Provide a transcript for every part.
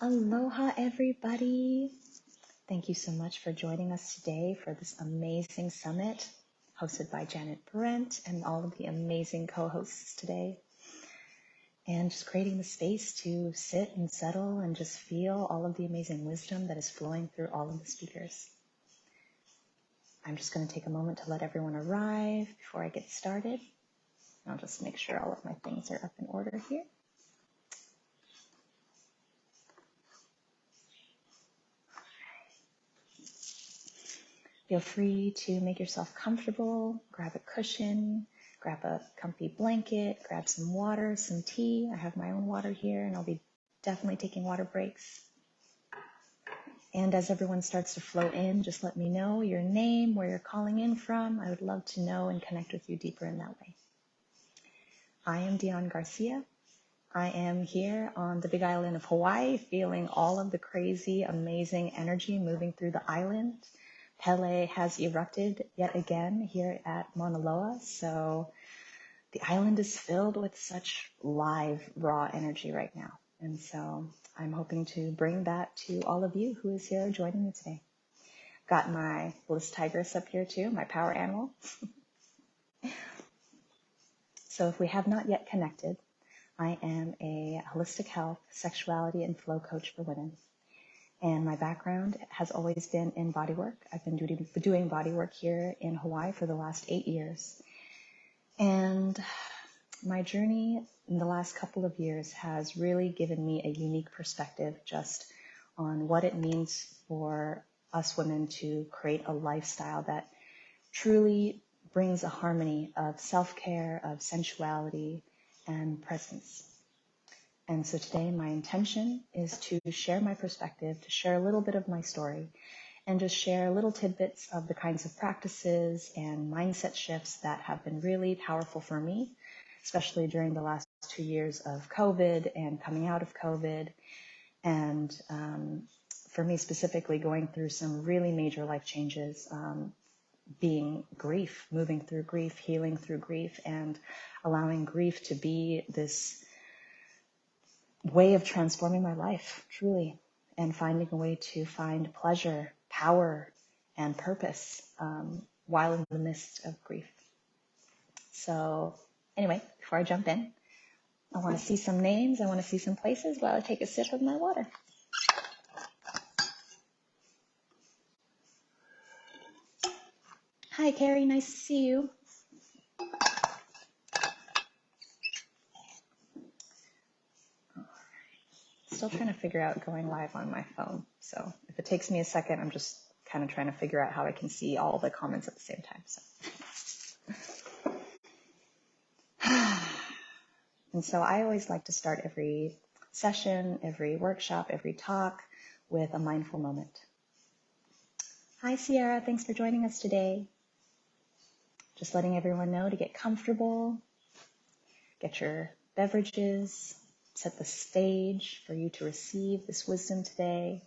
Aloha, everybody. Thank you so much for joining us today for this amazing summit hosted by Janet Brent and all of the amazing co-hosts today. And just creating the space to sit and settle and just feel all of the amazing wisdom that is flowing through all of the speakers. I'm just going to take a moment to let everyone arrive before I get started. I'll just make sure all of my things are up in order here. Feel free to make yourself comfortable, grab a cushion, grab a comfy blanket, grab some water, some tea. I have my own water here, and I'll be definitely taking water breaks. And as everyone starts to flow in, just let me know your name, where you're calling in from. I would love to know and connect with you deeper in that way. I am Dion Garcia. I am here on the Big Island of Hawaii, feeling all of the crazy, amazing energy moving through the island. Pele has erupted yet again here at Mauna Loa, so the island is filled with such live, raw energy right now. And so I'm hoping to bring that to all of you who is here joining me today. Got my bliss tigress up here too, my power animal. So if we have not yet connected, I am a holistic health, sexuality, and flow coach for women. And my background has always been in bodywork. I've been doing bodywork here in Hawaii for the last 8 years. And my journey in the last couple of years has really given me a unique perspective just on what it means for us women to create a lifestyle that truly brings a harmony of self-care, of sensuality, and presence. And so today my intention is to share my perspective, to share a little bit of my story, and just share little tidbits of the kinds of practices and mindset shifts that have been really powerful for me, especially during the last 2 years of COVID and coming out of COVID. And for me specifically, going through some really major life changes, being grief, moving through grief, healing through grief, and allowing grief to be this way of transforming my life, truly, and finding a way to find pleasure, power, and purpose while in the midst of grief. So anyway, before I jump in, I want to see some names. I want to see some places while I take a sip of my water. Hi, Carrie. Nice to see you. Still trying to figure out going live on my phone. So if it takes me a second, I'm just kind of trying to figure out how I can see all the comments at the same time. And so I always like to start every session, every workshop, every talk with a mindful moment. Hi, Sierra. Thanks for joining us today. Just letting everyone know to get comfortable, get your beverages, set the stage for you to receive this wisdom today.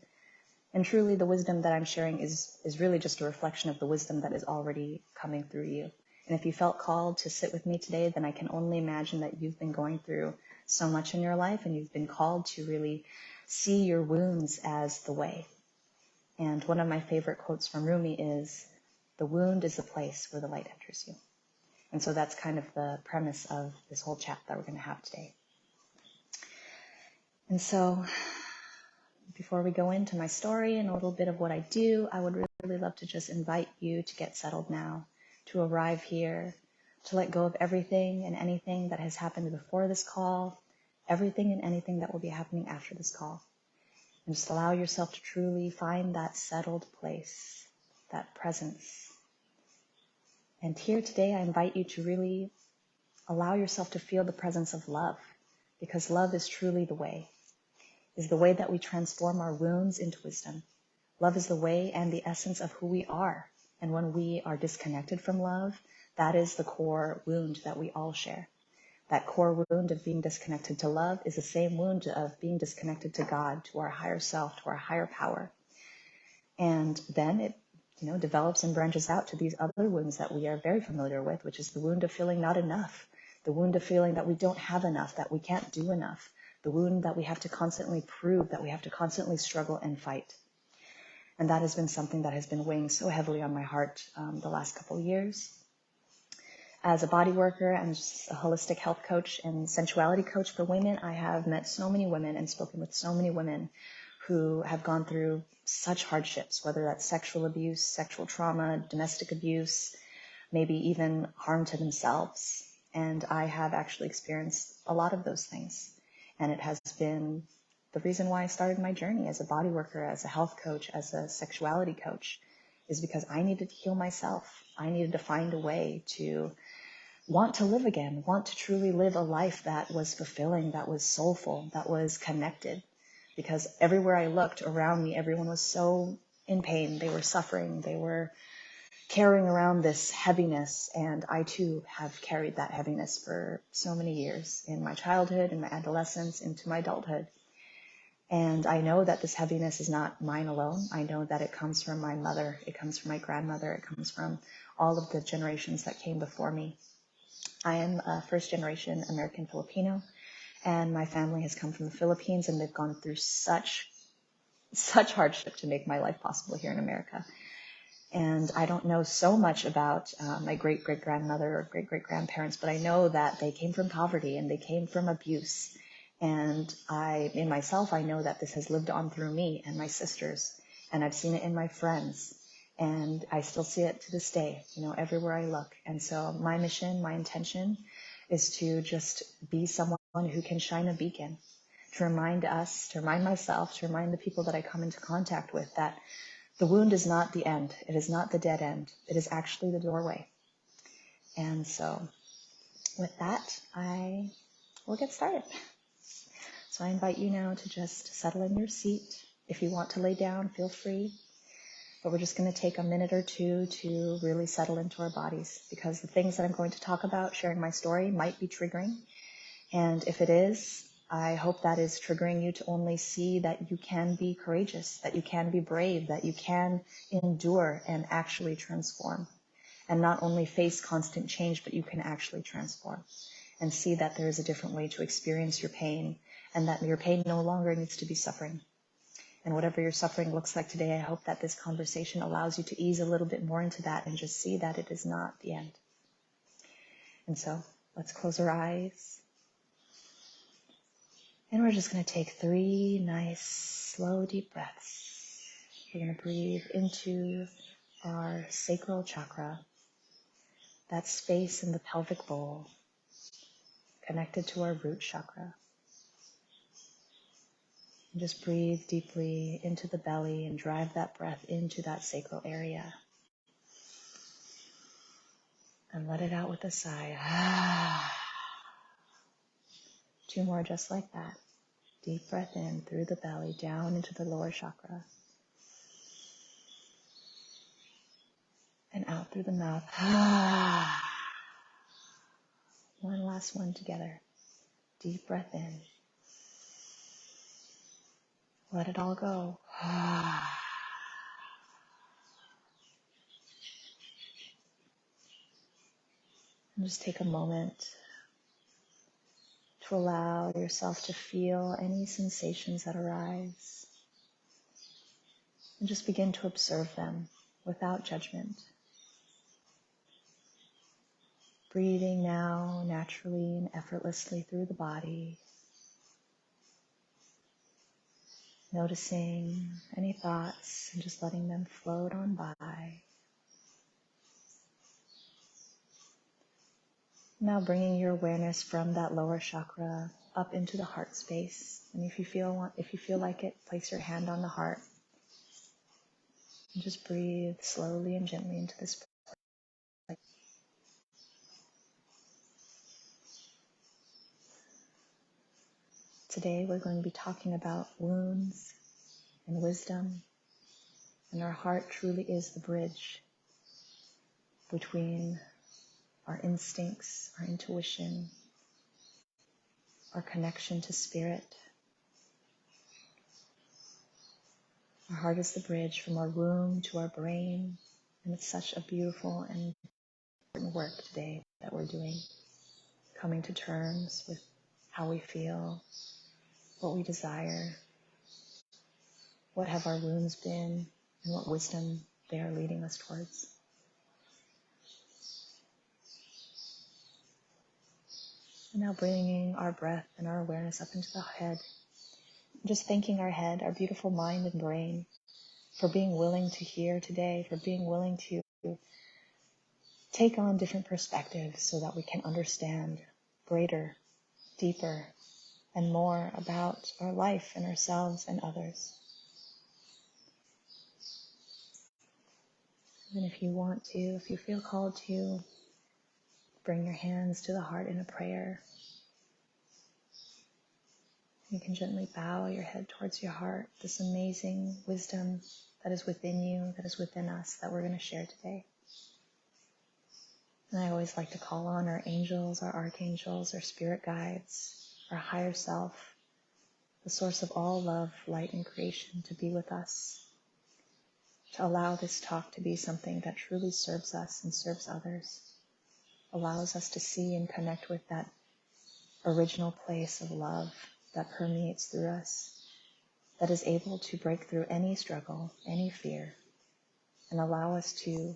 And truly the wisdom that I'm sharing is really just a reflection of the wisdom that is already coming through you. And if you felt called to sit with me today, then I can only imagine that you've been going through so much in your life and you've been called to really see your wounds as the way. And one of my favorite quotes from Rumi is, "The wound is the place where the light enters you." And so that's kind of the premise of this whole chat that we're going to have today. And so before we go into my story and a little bit of what I do, I would really love to just invite you to get settled now, to arrive here, to let go of everything and anything that has happened before this call, everything and anything that will be happening after this call. And just allow yourself to truly find that settled place, that presence. And here today, I invite you to really allow yourself to feel the presence of love, because love is truly the way, is the way that we transform our wounds into wisdom. Love is the way and the essence of who we are. And when we are disconnected from love, that is the core wound that we all share. That core wound of being disconnected to love is the same wound of being disconnected to God, to our higher self, to our higher power. And then it develops and branches out to these other wounds that we are very familiar with, which is the wound of feeling not enough, the wound of feeling that we don't have enough, that we can't do enough, the wound that we have to constantly prove, that we have to constantly struggle and fight. And that has been something that has been weighing so heavily on my heart the last couple of years. As a body worker and just a holistic health coach and sensuality coach for women, I have met so many women and spoken with so many women who have gone through such hardships, whether that's sexual abuse, sexual trauma, domestic abuse, maybe even harm to themselves. And I have actually experienced a lot of those things. And it has been the reason why I started my journey as a body worker, as a health coach, as a sexuality coach, is because I needed to heal myself. I needed to find a way to want to live again, want to truly live a life that was fulfilling, that was soulful, that was connected. Because everywhere I looked around me, everyone was so in pain. They were suffering. They were carrying around this heaviness. And I too have carried that heaviness for so many years, in my childhood, in my adolescence, into my adulthood. And I know that this heaviness is not mine alone. I know that it comes from my mother. It comes from my grandmother. It comes from all of the generations that came before me. I am a first generation American Filipino, and my family has come from the Philippines, and they've gone through such hardship to make my life possible here in America. And I don't know so much about my great-great-grandmother or great-great-grandparents, but I know that they came from poverty and they came from abuse. And in myself, I know that this has lived on through me and my sisters, and I've seen it in my friends, and I still see it to this day, everywhere I look. And so my mission, my intention is to just be someone who can shine a beacon, to remind us, to remind myself, to remind the people that I come into contact with that the wound is not the end. It is not the dead end. It is actually the doorway. And so with that, I will get started. So I invite you now to just settle in your seat. If you want to lay down, feel free. But we're just going to take a minute or two to really settle into our bodies, because the things that I'm going to talk about, sharing my story, might be triggering. And if it is, I hope that is triggering you to only see that you can be courageous, that you can be brave, that you can endure and actually transform. And not only face constant change, but you can actually transform and see that there is a different way to experience your pain, and that your pain no longer needs to be suffering. And whatever your suffering looks like today, I hope that this conversation allows you to ease a little bit more into that and just see that it is not the end. And so let's close our eyes. And we're just going to take 3 nice, slow, deep breaths. We're going to breathe into our sacral chakra, that space in the pelvic bowl, connected to our root chakra. And just breathe deeply into the belly and drive that breath into that sacral area. And let it out with a sigh. 2 more just like that. Deep breath in through the belly, down into the lower chakra. And out through the mouth. One last one together. Deep breath in. Let it all go. And just take a moment to allow yourself to feel any sensations that arise. And just begin to observe them without judgment. Breathing now naturally and effortlessly through the body. Noticing any thoughts and just letting them float on by. Now bringing your awareness from that lower chakra up into the heart space. And if you feel like it, place your hand on the heart. And just breathe slowly and gently into this place. Today we're going to be talking about wounds and wisdom. And our heart truly is the bridge between our instincts, our intuition, our connection to spirit. Our heart is the bridge from our womb to our brain, and it's such a beautiful and important work today that we're doing, coming to terms with how we feel, what we desire, what have our wounds been, and what wisdom they are leading us towards. And now bringing our breath and our awareness up into the head. Just thanking our head, our beautiful mind and brain, for being willing to hear today, for being willing to take on different perspectives so that we can understand greater, deeper, and more about our life and ourselves and others. And if you want to, if you feel called to, bring your hands to the heart in a prayer. You can gently bow your head towards your heart, this amazing wisdom that is within you, that is within us, that we're going to share today. And I always like to call on our angels, our archangels, our spirit guides, our higher self, the source of all love, light, and creation, to be with us, to allow this talk to be something that truly serves us and serves others, allows us to see and connect with that original place of love that permeates through us, that is able to break through any struggle, any fear, and allow us to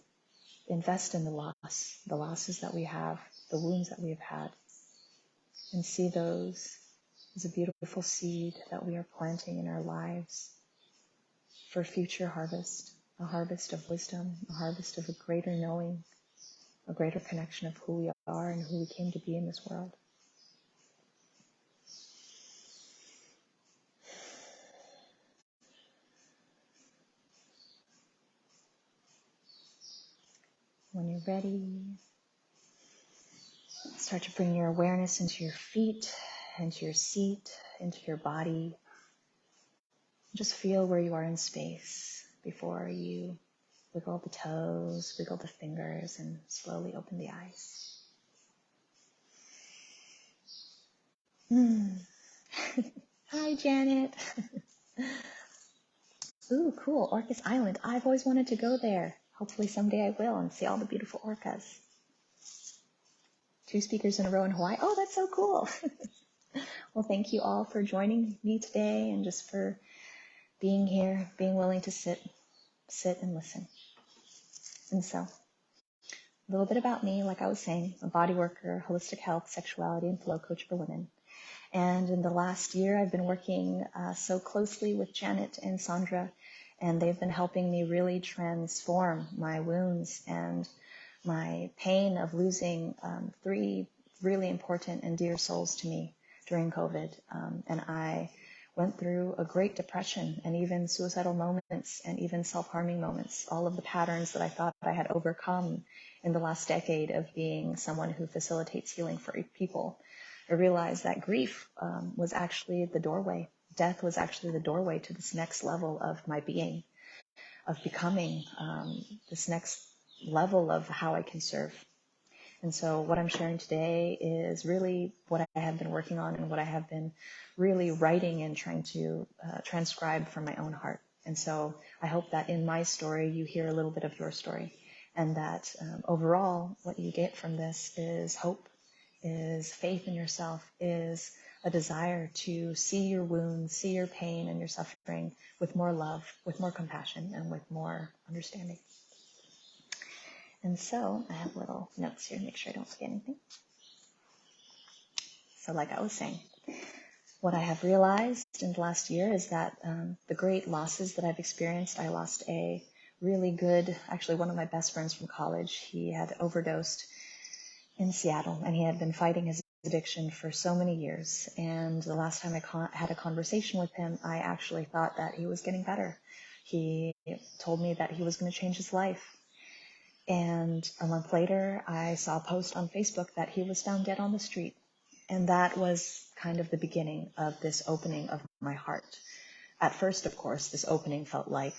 invest in the losses that we have, the wounds that we have had, and see those as a beautiful seed that we are planting in our lives for future harvest, a harvest of wisdom, a harvest of a greater knowing, a greater connection of who we are and who we came to be in this world. When you're ready, start to bring your awareness into your feet, into your seat, into your body. Just feel where you are in space before you wiggle the toes, wiggle the fingers, and slowly open the eyes. Hi, Janet. Ooh, cool, Orcas Island. I've always wanted to go there. Hopefully someday I will and see all the beautiful orcas. 2 speakers in a row in Hawaii. Oh, that's so cool. Well, thank you all for joining me today and just for being here, being willing to sit and listen. And so, a little bit about me, like I was saying, a body worker, holistic health, sexuality, and flow coach for women. And in the last year, I've been working so closely with Janet and Sandra, and they've been helping me really transform my wounds and my pain of losing 3 really important and dear souls to me during COVID. And I went through a great depression and even suicidal moments and even self-harming moments, all of the patterns that I thought I had overcome in the last decade of being someone who facilitates healing for people. I realized that grief was actually the doorway. Death was actually the doorway to this next level of my being, of becoming this next level of how I can serve. And so what I'm sharing today is really what I have been working on and what I have been really writing and trying to transcribe from my own heart. And so I hope that in my story, you hear a little bit of your story, and that overall, what you get from this is hope, is faith in yourself, is a desire to see your wounds, see your pain and your suffering with more love, with more compassion, and with more understanding. And so I have little notes here to make sure I don't forget anything. So like I was saying, what I have realized in the last year is that the great losses that I've experienced, I lost a really good, actually one of my best friends from college. He had overdosed in Seattle, and he had been fighting his addiction for so many years. And the last time I had a conversation with him, I actually thought that he was getting better. He told me that he was going to change his life. And a month later, I saw a post on Facebook that he was found dead on the street. And that was kind of the beginning of this opening of my heart. At first, of course, this opening felt like,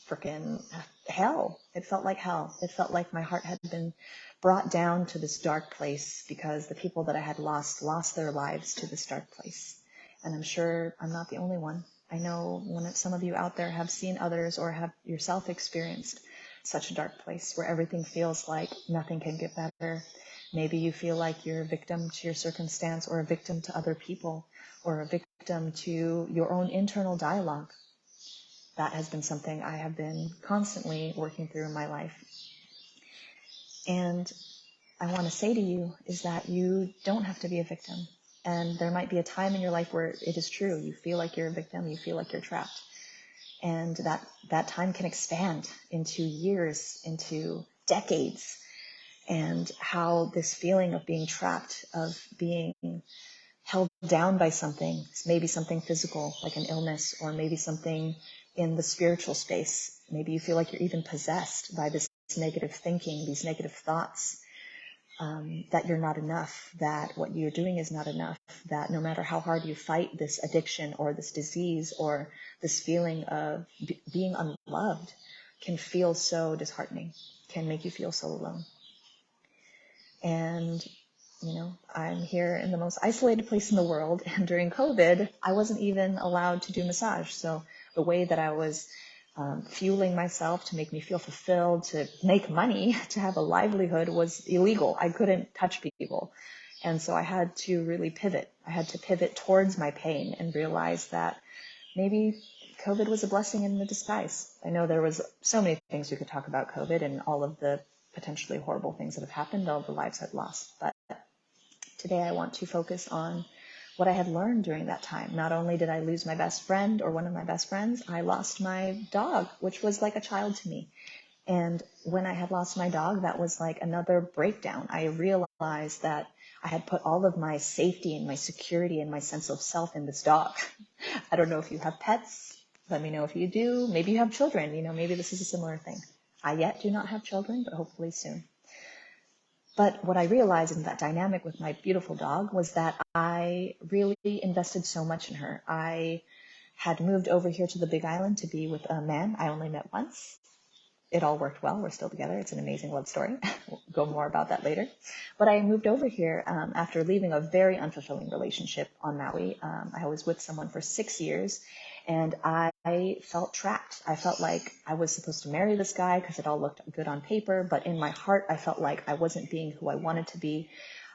frickin' hell. It felt like hell. It felt like my heart had been brought down to this dark place because the people that I had lost their lives to this dark place. And I'm sure I'm not the only one. I know some of you out there have seen others or have yourself experienced such a dark place where everything feels like nothing can get better. Maybe you feel like you're a victim to your circumstance, or a victim to other people, or a victim to your own internal dialogue. That has been something I have been constantly working through in my life. And I want to say to you is that you don't have to be a victim. And there might be a time in your life where it is true. You feel like you're a victim. You feel like you're trapped. And that time can expand into years, into decades. And how this feeling of being trapped, of being held down by something, maybe something physical, like an illness, or maybe something in the spiritual space. Maybe you feel like you're even possessed by this negative thinking, these negative thoughts, that you're not enough, that what you're doing is not enough, that no matter how hard you fight this addiction or this disease or this feeling of being unloved can feel so disheartening, can make you feel so alone. And, I'm here in the most isolated place in the world. And during COVID, I wasn't even allowed to do massage. So the way that I was fueling myself to make me feel fulfilled, to make money, to have a livelihood was illegal. I couldn't touch people. And so I had to really pivot. I had to pivot towards my pain and realize that maybe COVID was a blessing in the disguise. I know there was so many things we could talk about COVID and all of the potentially horrible things that have happened, all the lives I've lost. But today I want to focus on what I had learned during that time. Not only did I lose my best friend, or one of my best friends, I lost my dog, which was like a child to me. And when I had lost my dog, that was like another breakdown. I realized that I had put all of my safety and my security and my sense of self in this dog. I don't know if you have pets. Let me know if you do. Maybe you have children. Maybe this is a similar thing. I yet do not have children, but hopefully soon. But what I realized in that dynamic with my beautiful dog was that I really invested so much in her. I had moved over here to the Big Island to be with a man I only met once. It all worked well. We're still together. It's an amazing love story. We'll go more about that later. But I moved over here after leaving a very unfulfilling relationship on Maui. I was with someone for 6 years, and I felt trapped. I felt like I was supposed to marry this guy because it all looked good on paper. But in my heart, I felt like I wasn't being who I wanted to be.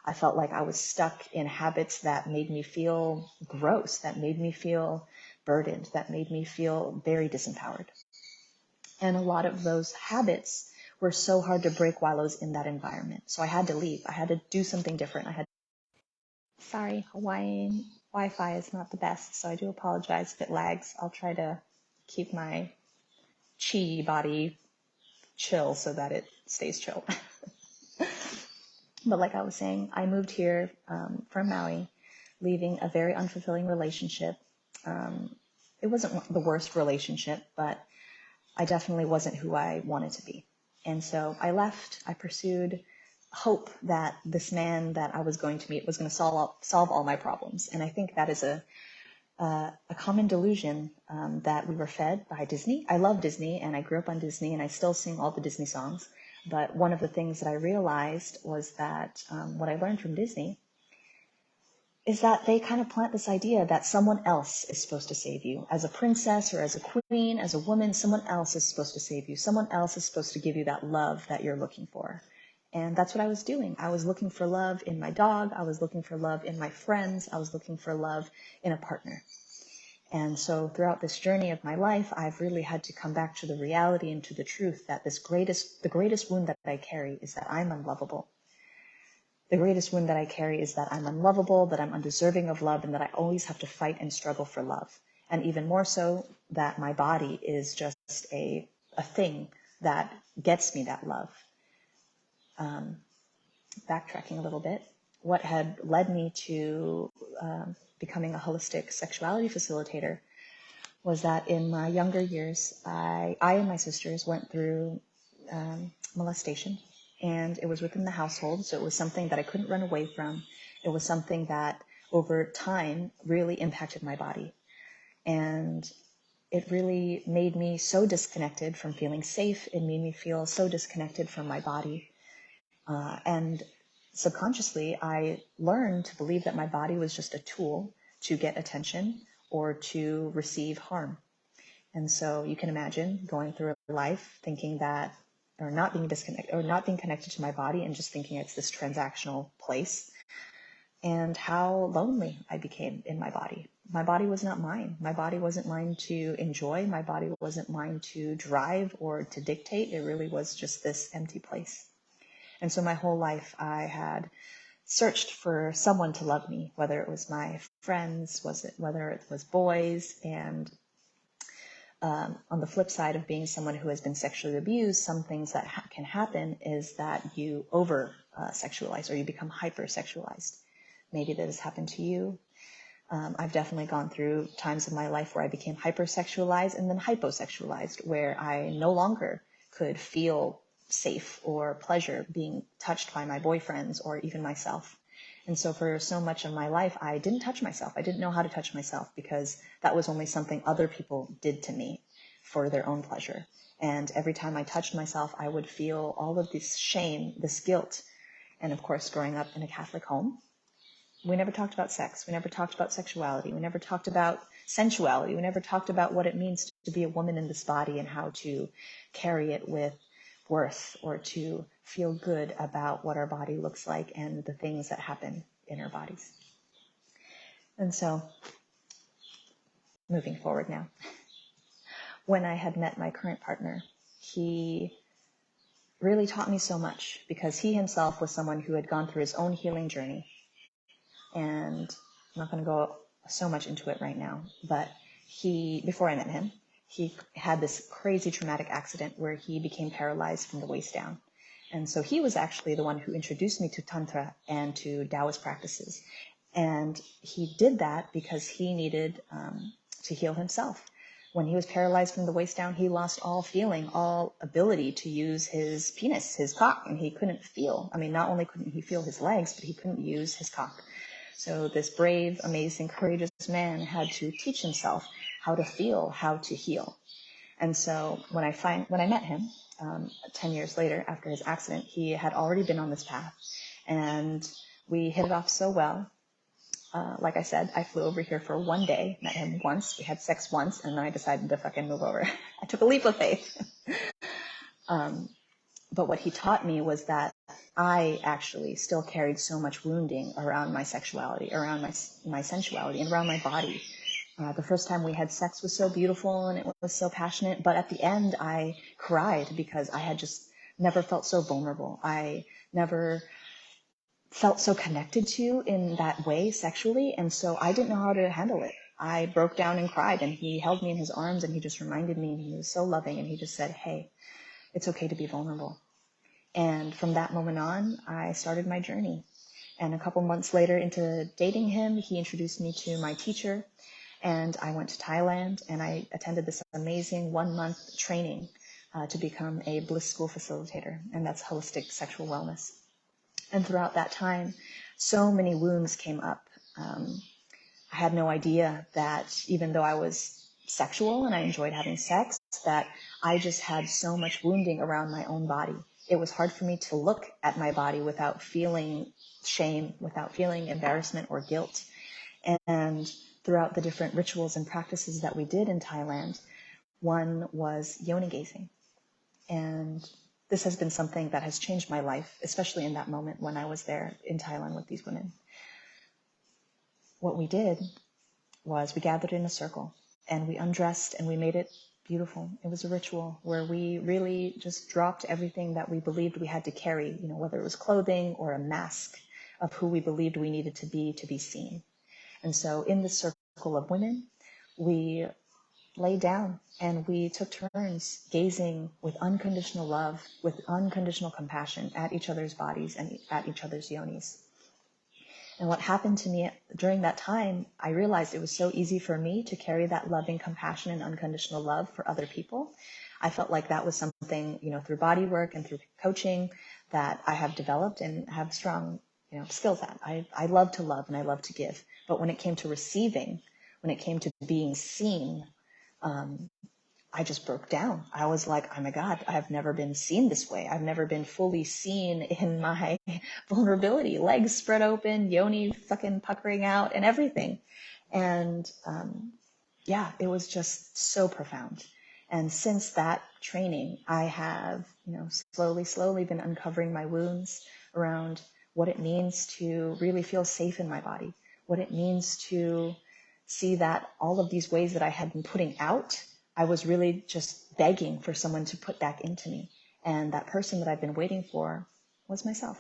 I felt like I was stuck in habits that made me feel gross, that made me feel burdened, that made me feel very disempowered. And a lot of those habits were so hard to break while I was in that environment. So I had to leave. I had to do something different. Sorry, Hawaiian Wi-Fi is not the best, so I do apologize if it lags. I'll try to keep my chi body chill so that it stays chill. But like I was saying, I moved here from Maui, leaving a very unfulfilling relationship. It wasn't the worst relationship, but I definitely wasn't who I wanted to be. And so I left. I pursued hope that this man that I was going to meet was going to solve all my problems. And I think that is a common delusion that we were fed by Disney. I love Disney, and I grew up on Disney, and I still sing all the Disney songs. But one of the things that I realized was that what I learned from Disney is that they kind of plant this idea that someone else is supposed to save you. As a princess or as a queen, as a woman, someone else is supposed to save you. Someone else is supposed to give you that love that you're looking for. And that's what I was doing. I was looking for love in my dog. I was looking for love in my friends. I was looking for love in a partner. And so throughout this journey of my life, I've really had to come back to the reality and to the truth that the greatest wound that I carry is that I'm unlovable. The greatest wound that I carry is that I'm unlovable, that I'm undeserving of love, and that I always have to fight and struggle for love. And even more so, that my body is just a thing that gets me that love. Backtracking a little bit, what had led me to becoming a holistic sexuality facilitator was that in my younger years, I and my sisters went through molestation. And it was within the household, so it was something that I couldn't run away from. It was something that over time really impacted my body. And it really made me so disconnected from feeling safe. It made me feel so disconnected from my body. And subconsciously, I learned to believe that my body was just a tool to get attention or to receive harm. And so you can imagine going through life thinking that or not being disconnected, or not being connected to my body, and just thinking it's this transactional place, and how lonely I became in my body. My body was not mine. My body wasn't mine to enjoy. My body wasn't mine to drive or to dictate. It really was just this empty place. And so my whole life I had searched for someone to love me, whether it was my friends, whether it was boys. And on the flip side of being someone who has been sexually abused, some things that can happen is that you over sexualize, or you become hypersexualized. Maybe that has happened to you. I've definitely gone through times in my life where I became hypersexualized and then hyposexualized, where I no longer could feel safe or pleasure being touched by my boyfriends or even myself. And so for so much of my life, I didn't touch myself. I didn't know how to touch myself, because that was only something other people did to me for their own pleasure. And every time I touched myself, I would feel all of this shame, this guilt. And of course, growing up in a Catholic home, we never talked about sex. We never talked about sexuality. We never talked about sensuality. We never talked about what it means to be a woman in this body and how to carry it with worth, or to feel good about what our body looks like and the things that happen in our bodies. And so, moving forward now, when I had met my current partner, he really taught me so much, because he himself was someone who had gone through his own healing journey. And I'm not going to go so much into it right now, but before I met him, he had this crazy traumatic accident where he became paralyzed from the waist down. And so he was actually the one who introduced me to Tantra and to Taoist practices. And he did that because he needed to heal himself. When he was paralyzed from the waist down, he lost all feeling, all ability to use his penis, his cock, and he couldn't feel. I mean, not only couldn't he feel his legs, but he couldn't use his cock. So this brave, amazing, courageous man had to teach himself how to feel, how to heal. And so when I met him 10 years later after his accident, he had already been on this path, and we hit it off so well. Like I said, I flew over here for one day, met him once, we had sex once, and then I decided to fucking move over. I took a leap of faith. But what he taught me was that I actually still carried so much wounding around my sexuality, around my sensuality, and around my body. The first time we had sex was so beautiful and it was so passionate, but at the end I cried because I had just never felt so vulnerable. I never felt so connected to in that way sexually, and so I didn't know how to handle it. I broke down and cried, and he held me in his arms, and he just reminded me, and he was so loving, and he just said, hey, it's okay to be vulnerable. And from that moment on, I started my journey. And a couple months later into dating him, he introduced me to my teacher, and I went to Thailand, and I attended this amazing 1-month training to become a bliss school facilitator, and that's holistic sexual wellness. And throughout that time, so many wounds came up. I had no idea that even though I was sexual and I enjoyed having sex, that I just had so much wounding around my own body. It was hard for me to look at my body without feeling shame, without feeling embarrassment or guilt. And throughout the different rituals and practices that we did in Thailand, one was yoni gazing. And this has been something that has changed my life, especially in that moment when I was there in Thailand with these women. What we did was we gathered in a circle and we undressed and we made it beautiful. It was a ritual where we really just dropped everything that we believed we had to carry, whether it was clothing or a mask of who we believed we needed to be seen. And so in this circle of women, we lay down and we took turns gazing with unconditional love, with unconditional compassion at each other's bodies and at each other's yonis. And what happened to me during that time, I realized it was so easy for me to carry that loving compassion and unconditional love for other people. I felt like that was something, through body work and through coaching that I have developed and have strong, skills at. I love to love and I love to give. But when it came to receiving, when it came to being seen, I just broke down. I was like, oh my God, I've never been seen this way. I've never been fully seen in my vulnerability, legs spread open, yoni fucking puckering out and everything. And it was just so profound. And since that training, I have, slowly been uncovering my wounds around what it means to really feel safe in my body, what it means to see that all of these ways that I had been putting out, I was really just begging for someone to put back into me. And that person that I've been waiting for was myself.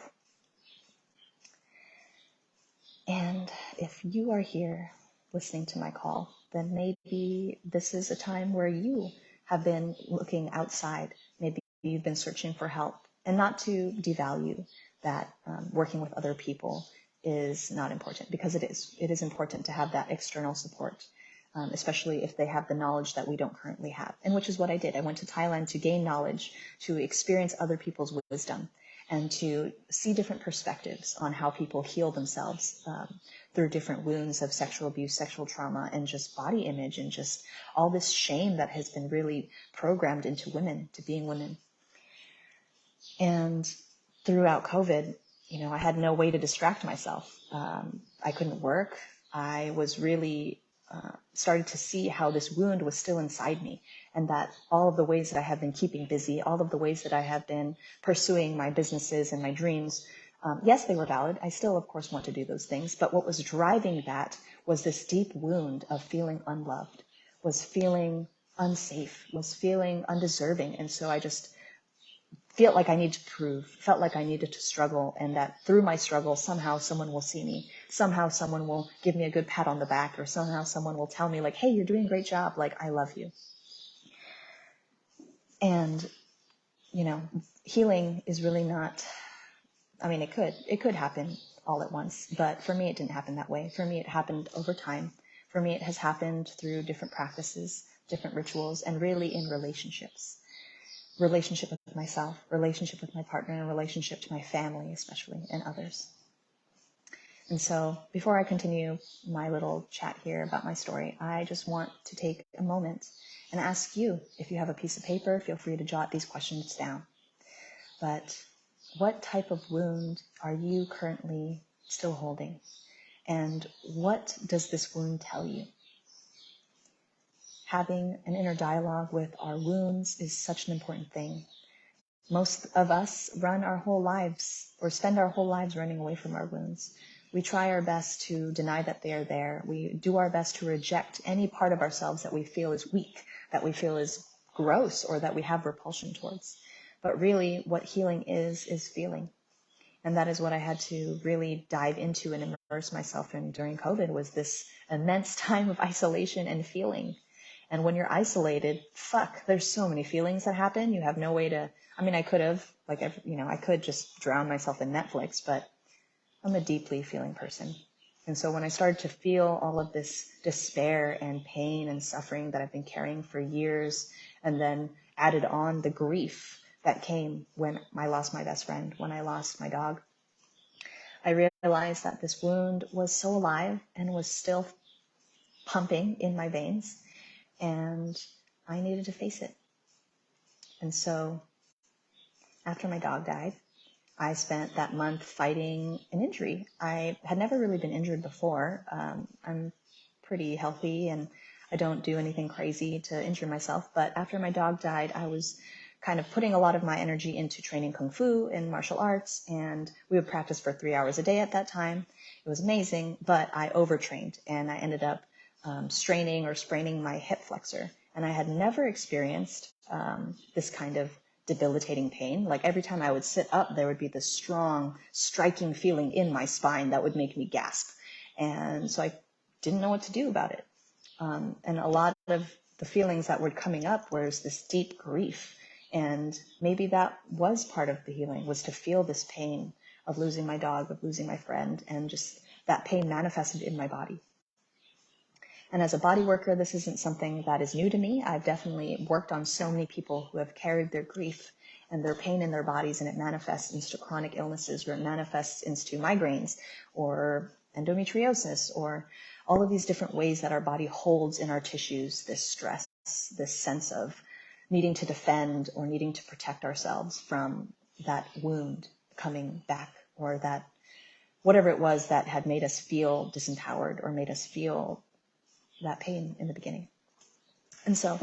And if you are here listening to my call, then maybe this is a time where you have been looking outside. Maybe you've been searching for help, and not to devalue that working with other people is not important, because it is. It is important to have that external support, especially if they have the knowledge that we don't currently have, and which is what I did. I went to Thailand to gain knowledge, to experience other people's wisdom, and to see different perspectives on how people heal themselves through different wounds of sexual abuse, sexual trauma, and just body image, and just all this shame that has been really programmed into women, to being women. And throughout COVID, I had no way to distract myself. I couldn't work. I was really started to see how this wound was still inside me, and that all of the ways that I have been keeping busy, all of the ways that I have been pursuing my businesses and my dreams, yes, they were valid. I still, of course, want to do those things. But what was driving that was this deep wound of feeling unloved, was feeling unsafe, was feeling undeserving. And so I just felt like I needed to prove, felt like I needed to struggle, and that through my struggle, somehow someone will see me. Somehow someone will give me a good pat on the back, or somehow someone will tell me like, hey, you're doing a great job. Like, I love you. And, healing is really not, it could happen all at once, but for me, it didn't happen that way. For me, it happened over time. For me, it has happened through different practices, different rituals, and really in relationships. Relationship with myself, relationship with my partner, and relationship to my family, especially, and others. And so before I continue my little chat here about my story, I just want to take a moment and ask you, if you have a piece of paper, feel free to jot these questions down. But what type of wound are you currently still holding? And what does this wound tell you? Having an inner dialogue with our wounds is such an important thing. Most of us run our whole lives, or spend our whole lives, running away from our wounds. We try our best to deny that they are there. We do our best to reject any part of ourselves that we feel is weak, that we feel is gross, or that we have repulsion towards. But really, what healing is feeling. And that is what I had to really dive into and immerse myself in during COVID, was this immense time of isolation and feeling. And when you're isolated, there's so many feelings that happen. You have no way to, I could have, I could just drown myself in Netflix, but I'm a deeply feeling person. And so when I started to feel all of this despair and pain and suffering that I've been carrying for years, and then added on the grief that came when I lost my best friend, when I lost my dog, I realized that this wound was so alive and was still pumping in my veins, and I needed to face it. And so after my dog died, I spent that month fighting an injury. I had never really been injured before. I'm pretty healthy and I don't do anything crazy to injure myself. But after my dog died, I was kind of putting a lot of my energy into training Kung Fu and martial arts. And we would practice for 3 hours a day at that time. It was amazing, but I overtrained and I ended up straining or spraining my hip flexor. And I had never experienced this kind of debilitating pain. Like every time I would sit up, there would be this strong, striking feeling in my spine that would make me gasp. And so I didn't know what to do about it. And a lot of the feelings that were coming up was this deep grief. And maybe that was part of the healing, was to feel this pain of losing my dog, of losing my friend, and just that pain manifested in my body. And as a body worker, this isn't something that is new to me. I've definitely worked on so many people who have carried their grief and their pain in their bodies, and it manifests into chronic illnesses, or it manifests into migraines or endometriosis, or all of these different ways that our body holds in our tissues this stress, this sense of needing to defend or needing to protect ourselves from that wound coming back, or that whatever it was that had made us feel disempowered or made us feel that pain in the beginning. And so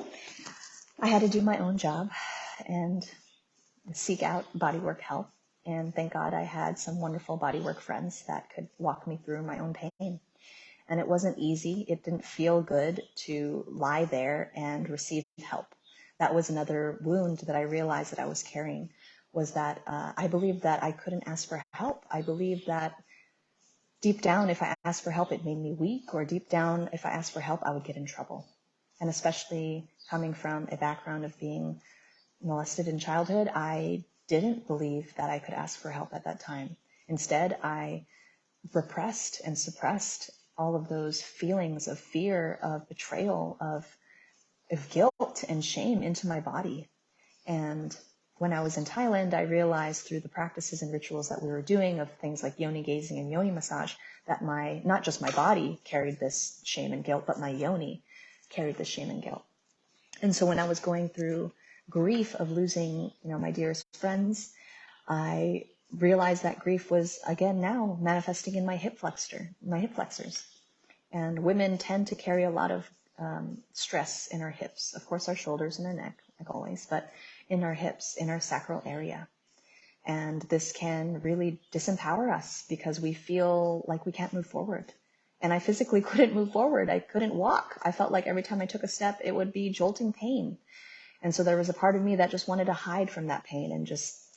I had to do my own job and seek out bodywork help. And thank God I had some wonderful bodywork friends that could walk me through my own pain. And it wasn't easy. It didn't feel good to lie there and receive help. That was another wound that I realized that I was carrying, was that I believed that I couldn't ask for help. I believed that deep down, if I asked for help, it made me weak, or deep down, if I asked for help, I would get in trouble. And especially coming from a background of being molested in childhood, I didn't believe that I could ask for help at that time. Instead, I repressed and suppressed all of those feelings of fear, of betrayal, of guilt and shame into my body. And when I was in Thailand, I realized through the practices and rituals that we were doing of things like yoni gazing and yoni massage, that not just my body carried this shame and guilt, but my yoni carried this shame and guilt. And so when I was going through grief of losing, my dearest friends, I realized that grief was again now manifesting in my hip flexors. And women tend to carry a lot of stress in our hips, of course, our shoulders and our neck, like always, but in our hips, in our sacral area. And this can really disempower us because we feel like we can't move forward. And I physically couldn't move forward. I couldn't walk. I felt like every time I took a step, it would be jolting pain. And so there was a part of me that just wanted to hide from that pain and just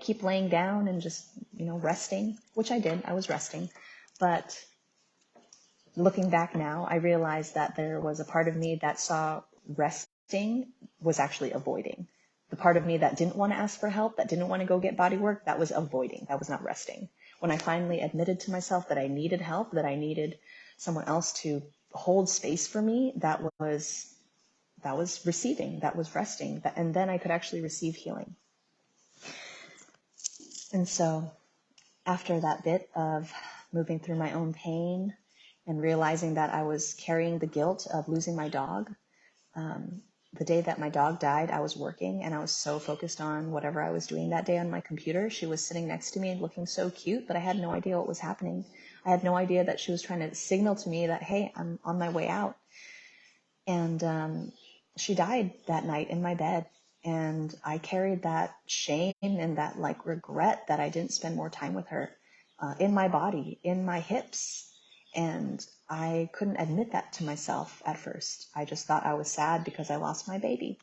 keep laying down and just, resting, which I did. I was resting. But looking back now, I realized that there was a part of me that saw resting was actually avoiding. The part of me that didn't want to ask for help, that didn't want to go get body work, that was avoiding. That was not resting. When I finally admitted to myself that I needed help, that I needed someone else to hold space for me, that was receiving, that was resting, and then I could actually receive healing. And so after that bit of moving through my own pain and realizing that I was carrying the guilt of losing my dog, the day that my dog died, I was working and I was so focused on whatever I was doing that day on my computer. She was sitting next to me and looking so cute, but I had no idea what was happening. I had no idea that she was trying to signal to me that, hey, I'm on my way out. And she died that night in my bed. And I carried that shame and that regret that I didn't spend more time with her in my body, in my hips. And I couldn't admit that to myself at first. I just thought I was sad because I lost my baby.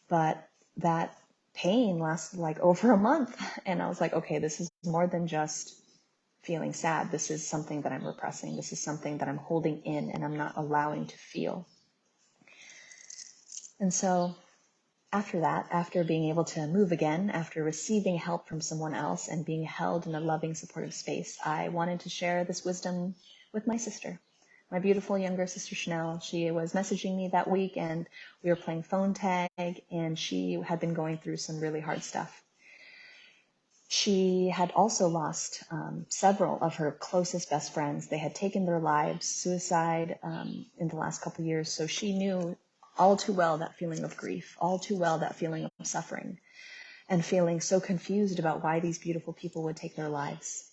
But that pain lasted over a month. And I was like, okay, this is more than just feeling sad. This is something that I'm repressing. This is something that I'm holding in and I'm not allowing to feel. And so after that, after being able to move again, after receiving help from someone else and being held in a loving, supportive space, I wanted to share this wisdom with my sister, my beautiful younger sister, Chanel. She was messaging me that week and we were playing phone tag, and she had been going through some really hard stuff. She had also lost several of her closest best friends. They had taken their lives, suicide in the last couple of years. So she knew all too well that feeling of grief, all too well that feeling of suffering, and feeling so confused about why these beautiful people would take their lives.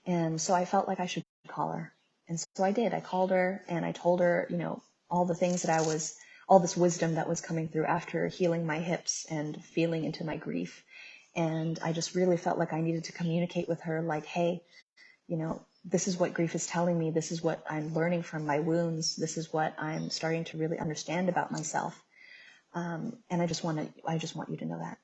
And so I felt like I should call her. And so I did. I called her and I told her, all the things that all this wisdom that was coming through after healing my hips and feeling into my grief. And I just really felt like I needed to communicate with her, like, hey, this is what grief is telling me. This is what I'm learning from my wounds. This is what I'm starting to really understand about myself. And I just want you to know that.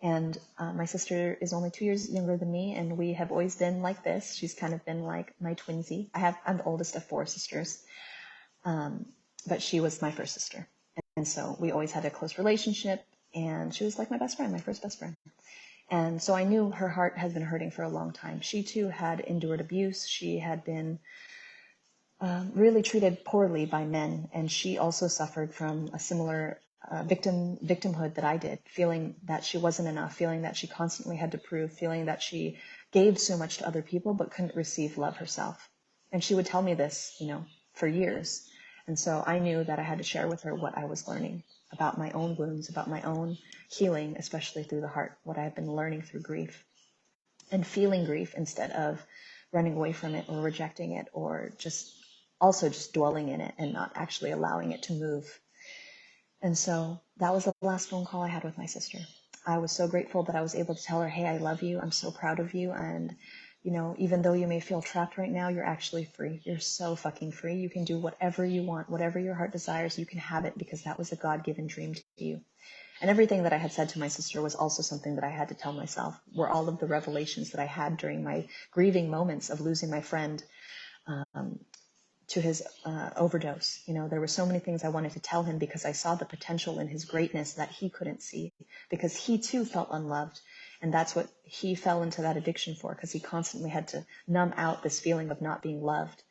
And my sister is only 2 years younger than me, and we have always been like this. She's kind of been like my twinsy. I'm the oldest of 4 sisters, but she was my first sister. And so we always had a close relationship, and she was like my best friend, my first best friend. And so I knew her heart had been hurting for a long time. She too had endured abuse. She had been really treated poorly by men, and she also suffered from a similar victimhood that I did, feeling that she wasn't enough, feeling that she constantly had to prove, feeling that she gave so much to other people but couldn't receive love herself. And she would tell me this, for years. And so I knew that I had to share with her what I was learning about my own wounds, about my own healing, especially through the heart, what I have been learning through grief, and feeling grief instead of running away from it or rejecting it, or just dwelling in it and not actually allowing it to move. And so that was the last phone call I had with my sister. I was so grateful that I was able to tell her, hey, I love you. I'm so proud of you. And, you know, even though you may feel trapped right now, you're actually free. You're so fucking free. You can do whatever you want, whatever your heart desires, you can have it because that was a God-given dream to you. And everything that I had said to my sister was also something that I had to tell myself, were all of the revelations that I had during my grieving moments of losing my friend to his overdose. You know, there were so many things I wanted to tell him because I saw the potential in his greatness that he couldn't see, because he too felt unloved. And that's what he fell into that addiction for, because he constantly had to numb out this feeling of not being loved,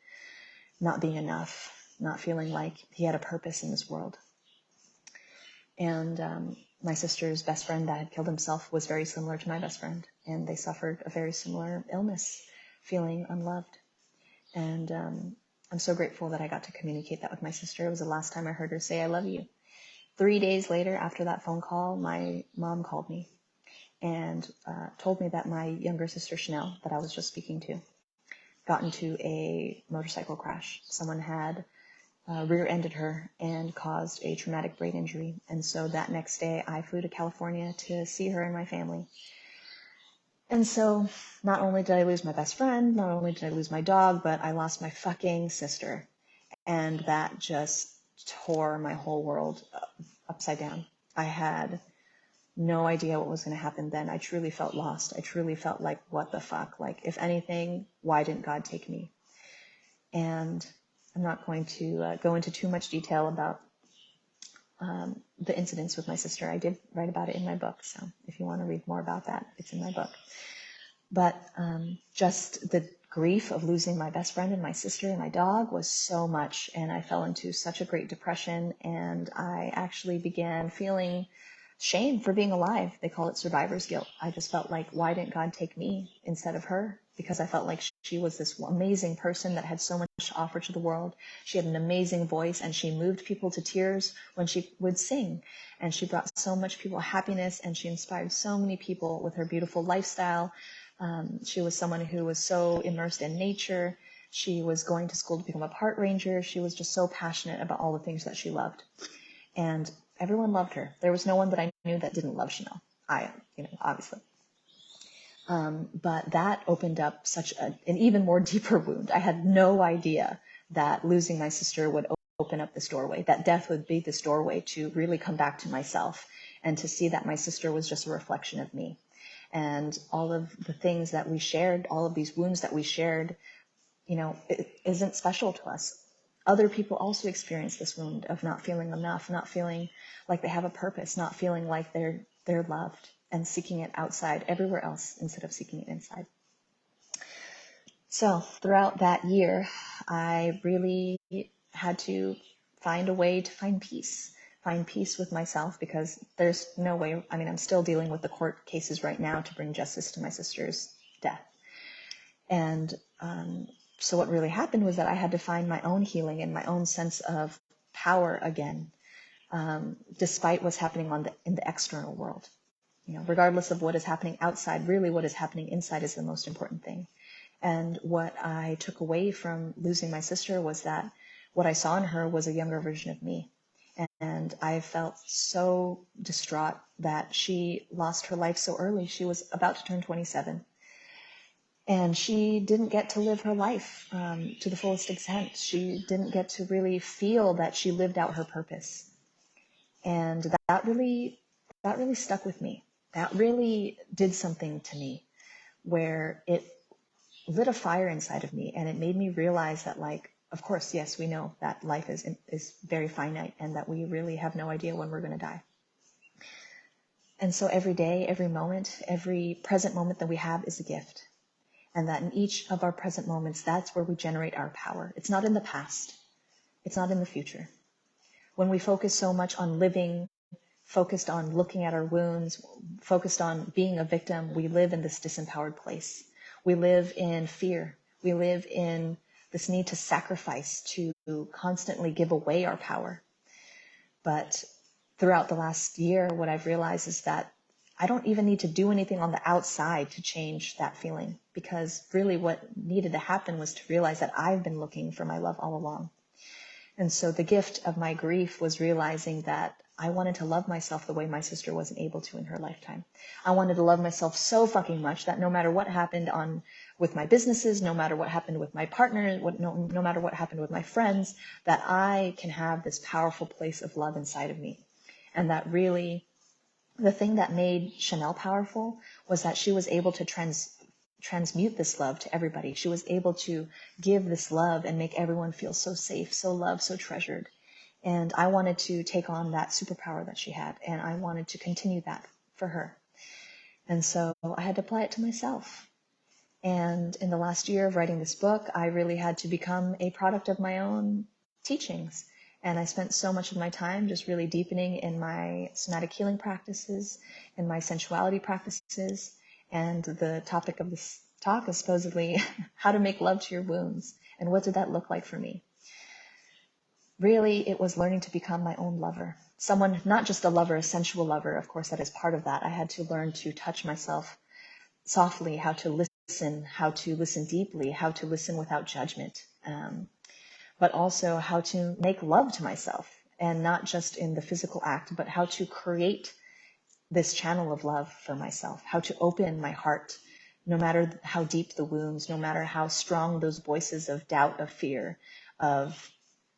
not being enough, not feeling like he had a purpose in this world. And my sister's best friend that had killed himself was very similar to my best friend. And they suffered a very similar illness, feeling unloved. And I'm so grateful that I got to communicate that with my sister. It was the last time I heard her say, I love you. 3 days later, after that phone call, my mom called me and told me that my younger sister, Chanel, that I was just speaking to, got into a motorcycle crash. Someone had rear-ended her and caused a traumatic brain injury. And so that next day, I flew to California to see her and my family. And so not only did I lose my best friend, not only did I lose my dog, but I lost my fucking sister. And that just tore my whole world upside down. I had no idea what was going to happen then. I truly felt lost. I truly felt like, what the fuck? Like, if anything, why didn't God take me? And I'm not going to go into too much detail about the incidents with my sister. I did write about it in my book. So if you want to read more about that, it's in my book. But just the grief of losing my best friend and my sister and my dog was so much. And I fell into such a great depression. And I actually began feeling shame for being alive. They call it survivor's guilt. I just felt like, why didn't God take me instead of her? Because I felt like she was this amazing person that had so much to offer to the world. She had an amazing voice and she moved people to tears when she would sing. And she brought so much people happiness and she inspired so many people with her beautiful lifestyle. She was someone who was so immersed in nature. She was going to school to become a park ranger. She was just so passionate about all the things that she loved. And everyone loved her. There was no one that I knew that didn't love Chanel. Obviously. But that opened up such an even more deeper wound. I had no idea that losing my sister would open up this doorway, that death would be this doorway to really come back to myself and to see that my sister was just a reflection of me. And all of the things that we shared, all of these wounds that we shared, it isn't special to us. Other people also experience this wound of not feeling enough, not feeling like they have a purpose, not feeling like they're loved, and seeking it outside, everywhere else, instead of seeking it inside. So throughout that year, I really had to find a way to find peace with myself, because there's no way. I mean, I'm still dealing with the court cases right now to bring justice to my sister's death. And so what really happened was that I had to find my own healing and my own sense of power again, despite what's happening in the external world. Regardless of what is happening outside, really what is happening inside is the most important thing. And what I took away from losing my sister was that what I saw in her was a younger version of me. And I felt so distraught that she lost her life so early. She was about to turn 27. And she didn't get to live her life to the fullest extent. She didn't get to really feel that she lived out her purpose. And that really stuck with me. That really did something to me, where it lit a fire inside of me, and it made me realize that, like, of course, yes, we know that life is very finite and that we really have no idea when we're going to die. And so every day, every moment, every present moment that we have is a gift. And that in each of our present moments, that's where we generate our power. It's not in the past. It's not in the future. When we focus so much on living, focused on looking at our wounds, focused on being a victim, we live in this disempowered place. We live in fear. We live in this need to sacrifice, to constantly give away our power. But throughout the last year, what I've realized is that I don't even need to do anything on the outside to change that feeling, because really what needed to happen was to realize that I've been looking for my love all along. And so the gift of my grief was realizing that I wanted to love myself the way my sister wasn't able to in her lifetime. I wanted to love myself so fucking much that no matter what happened with my businesses, no matter what happened with my partner, no matter what happened with my friends, that I can have this powerful place of love inside of me. And that really, the thing that made Chanel powerful was that she was able to transmute this love to everybody. She was able to give this love and make everyone feel so safe, so loved, so treasured. And I wanted to take on that superpower that she had, and I wanted to continue that for her. And so I had to apply it to myself. And in the last year of writing this book, I really had to become a product of my own teachings. And I spent so much of my time just really deepening in my somatic healing practices, in my sensuality practices. And the topic of this talk is supposedly how to make love to your wounds. And what did that look like for me? Really, it was learning to become my own lover. Someone, not just a lover, a sensual lover. Of course, that is part of that. I had to learn to touch myself softly, how to listen deeply, how to listen without judgment, but also how to make love to myself, and not just in the physical act, but how to create this channel of love for myself, how to open my heart, no matter how deep the wounds, no matter how strong those voices of doubt, of fear, of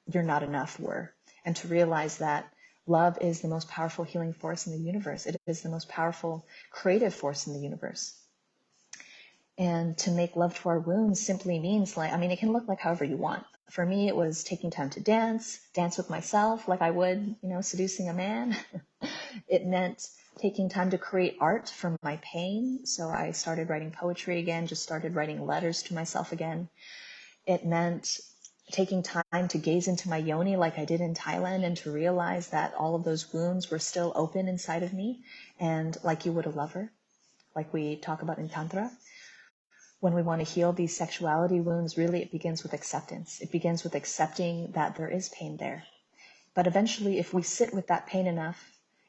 you're not enough were, and to realize that love is the most powerful healing force in the universe. It is the most powerful creative force in the universe. And to make love to our wounds simply means it can look like however you want. For me, it was taking time to dance with myself like I would, seducing a man. It meant taking time to create art from my pain. So I started writing poetry again, just started writing letters to myself again. It meant taking time to gaze into my yoni like I did in Thailand, and to realize that all of those wounds were still open inside of me. And like you would a lover, like we talk about in Tantra, when we want to heal these sexuality wounds, really it begins with acceptance. It begins with accepting that there is pain there. But eventually, if we sit with that pain enough,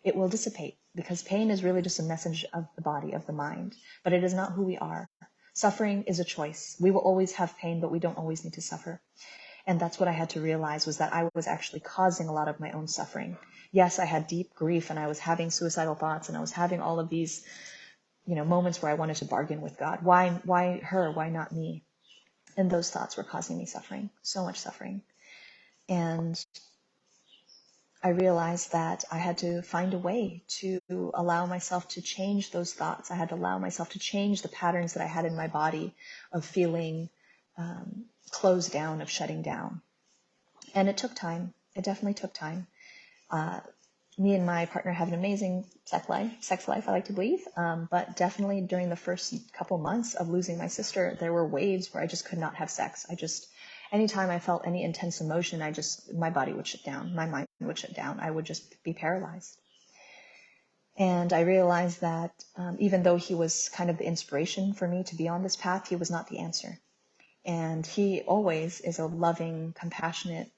it will dissipate, because pain is really just a message of the body, of the mind, but it is not who we are. Suffering is a choice. We will always have pain, but we don't always need to suffer. And that's what I had to realize, was that I was actually causing a lot of my own suffering. Yes, I had deep grief, and I was having suicidal thoughts, and I was having all of these moments where I wanted to bargain with God. Why her? Why not me? And those thoughts were causing me suffering, so much suffering. And I realized that I had to find a way to allow myself to change those thoughts. I had to allow myself to change the patterns that I had in my body of feeling closed down, of shutting down. And it took time. It definitely took time. Me and my partner have an amazing sex life, I like to believe. But definitely during the first couple months of losing my sister, there were waves where I just could not have sex. Anytime I felt any intense emotion, my body would shut down. My mind would shut down. I would just be paralyzed. And I realized that even though he was kind of the inspiration for me to be on this path, he was not the answer. And he always is a loving, compassionate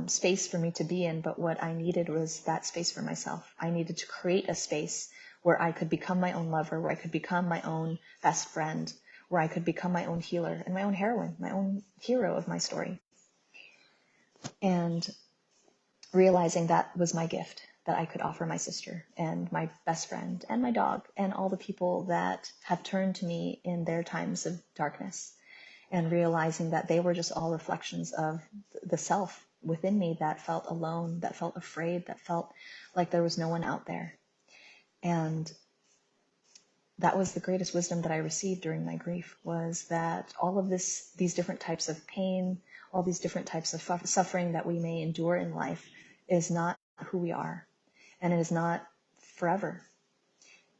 space for me to be in. But what I needed was that space for myself. I needed to create a space where I could become my own lover, where I could become my own best friend, where I could become my own healer and my own heroine, my own hero of my story. And realizing that was my gift that I could offer my sister and my best friend and my dog and all the people that have turned to me in their times of darkness. And realizing that they were just all reflections of the self within me that felt alone, that felt afraid, that felt like there was no one out there. And that was the greatest wisdom that I received during my grief, was that all of these different types of pain, all these different types of suffering that we may endure in life is not who we are, and it is not forever.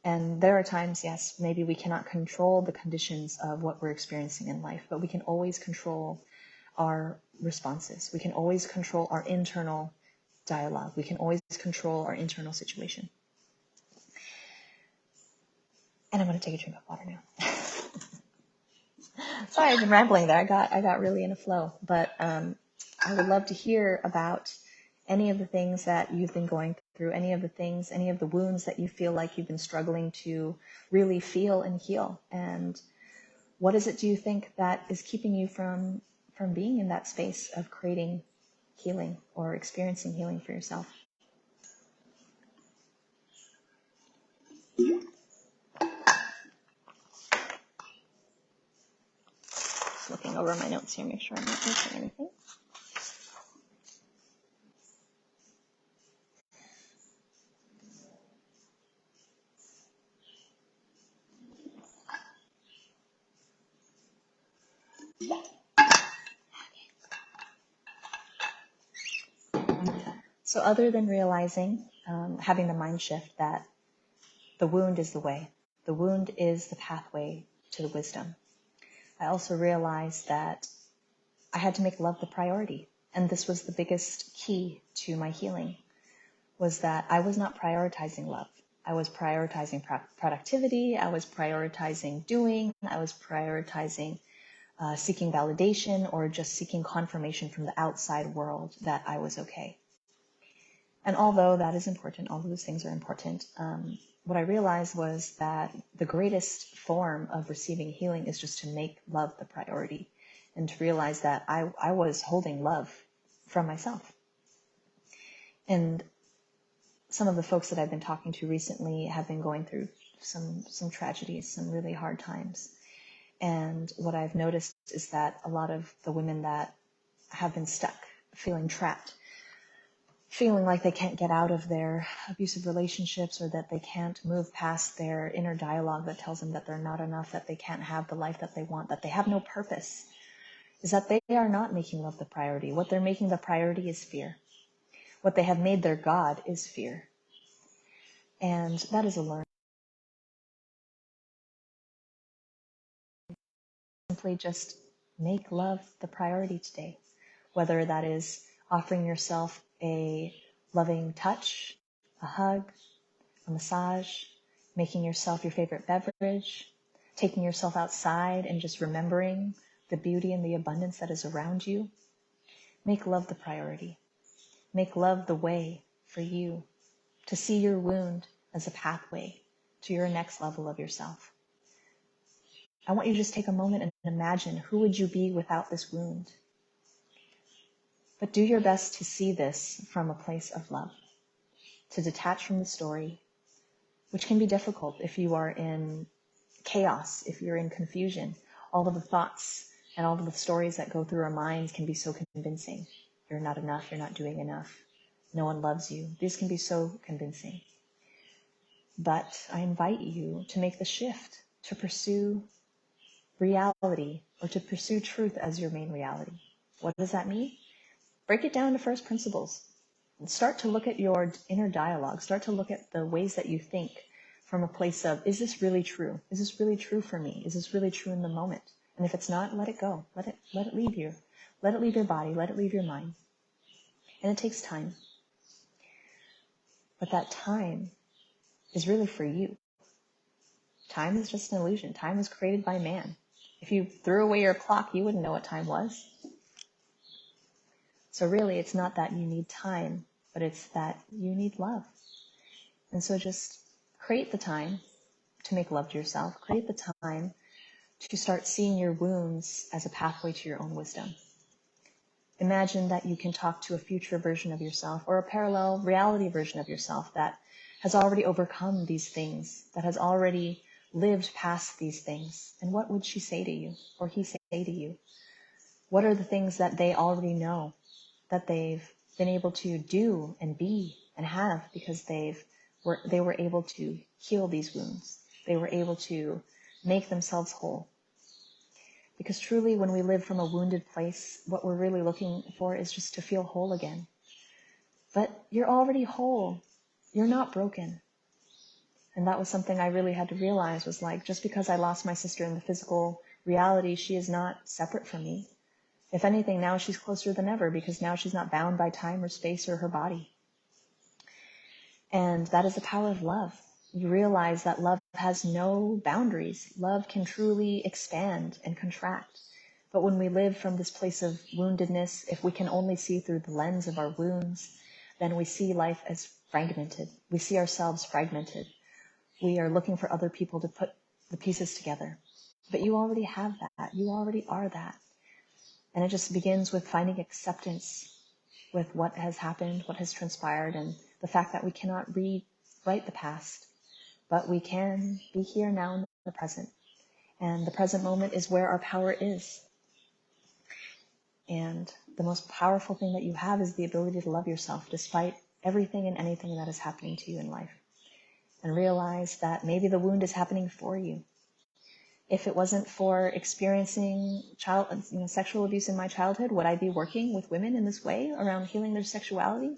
And there are times, yes, maybe we cannot control the conditions of what we're experiencing in life, but we can always control our responses. We can always control our internal dialogue. We can always control our internal situation. And I'm going to take a drink of water now. Sorry, I've been rambling there. I got really in a flow, but I would love to hear about any of the things that you've been going through, any of the wounds that you feel like you've been struggling to really feel and heal. And what is it, do you think, that is keeping you from being in that space of creating healing or experiencing healing for yourself. Just looking over my notes here, make sure I'm not missing anything. So other than realizing, having the mind shift that the wound is the way, the wound is the pathway to the wisdom, I also realized that I had to make love the priority. And this was the biggest key to my healing, was that I was not prioritizing love. I was prioritizing productivity. I was prioritizing doing. I was prioritizing seeking validation or just seeking confirmation from the outside world that I was okay. And although that is important, all of those things are important, what I realized was that the greatest form of receiving healing is just to make love the priority, and to realize that I was holding love from myself. And some of the folks that I've been talking to recently have been going through some tragedies, some really hard times. And what I've noticed is that a lot of the women that have been stuck, feeling trapped, feeling like they can't get out of their abusive relationships, or that they can't move past their inner dialogue that tells them that they're not enough, that they can't have the life that they want, that they have no purpose, is that they are not making love the priority. What they're making the priority is fear. What they have made their God is fear. And that is a learn. Simply just make love the priority today, whether that is offering yourself a loving touch, a hug, a massage, making yourself your favorite beverage, taking yourself outside and just remembering the beauty and the abundance that is around you. Make love the priority. Make love the way for you to see your wound as a pathway to your next level of yourself. I want you to just take a moment and imagine, who would you be without this wound? But do your best to see this from a place of love, to detach from the story, which can be difficult if you are in chaos, if you're in confusion. All of the thoughts and all of the stories that go through our minds can be so convincing. You're not enough, you're not doing enough, no one loves you. These can be so convincing. But I invite you to make the shift, to pursue reality, or to pursue truth as your main reality. What does that mean? Break it down to first principles. And start to look at your inner dialogue. Start to look at the ways that you think from a place of, is this really true? Is this really true for me? Is this really true in the moment? And if it's not, let it go. Let it leave you. Let it leave your body. Let it leave your mind. And it takes time. But that time is really for you. Time is just an illusion. Time was created by man. If you threw away your clock, you wouldn't know what time was. So really, it's not that you need time, but it's that you need love. And so just create the time to make love to yourself. Create the time to start seeing your wounds as a pathway to your own wisdom. Imagine that you can talk to a future version of yourself, or a parallel reality version of yourself that has already overcome these things, that has already lived past these things. And what would she say to you, or he say to you? What are the things that they already know, that they've been able to do and be and have because they were able to heal these wounds. They were able to make themselves whole. Because truly, when we live from a wounded place, what we're really looking for is just to feel whole again. But you're already whole. You're not broken. And that was something I really had to realize, was like, just because I lost my sister in the physical reality, she is not separate from me. If anything, now she's closer than ever, because now she's not bound by time or space or her body. And that is the power of love. You realize that love has no boundaries. Love can truly expand and contract. But when we live from this place of woundedness, if we can only see through the lens of our wounds, then we see life as fragmented. We see ourselves fragmented. We are looking for other people to put the pieces together. But you already have that. You already are that. And it just begins with finding acceptance with what has happened, what has transpired, and the fact that we cannot rewrite the past, but we can be here now in the present. And the present moment is where our power is. And the most powerful thing that you have is the ability to love yourself despite everything and anything that is happening to you in life. And realize that maybe the wound is happening for you. If it wasn't for experiencing sexual abuse in my childhood, would I be working with women in this way around healing their sexuality?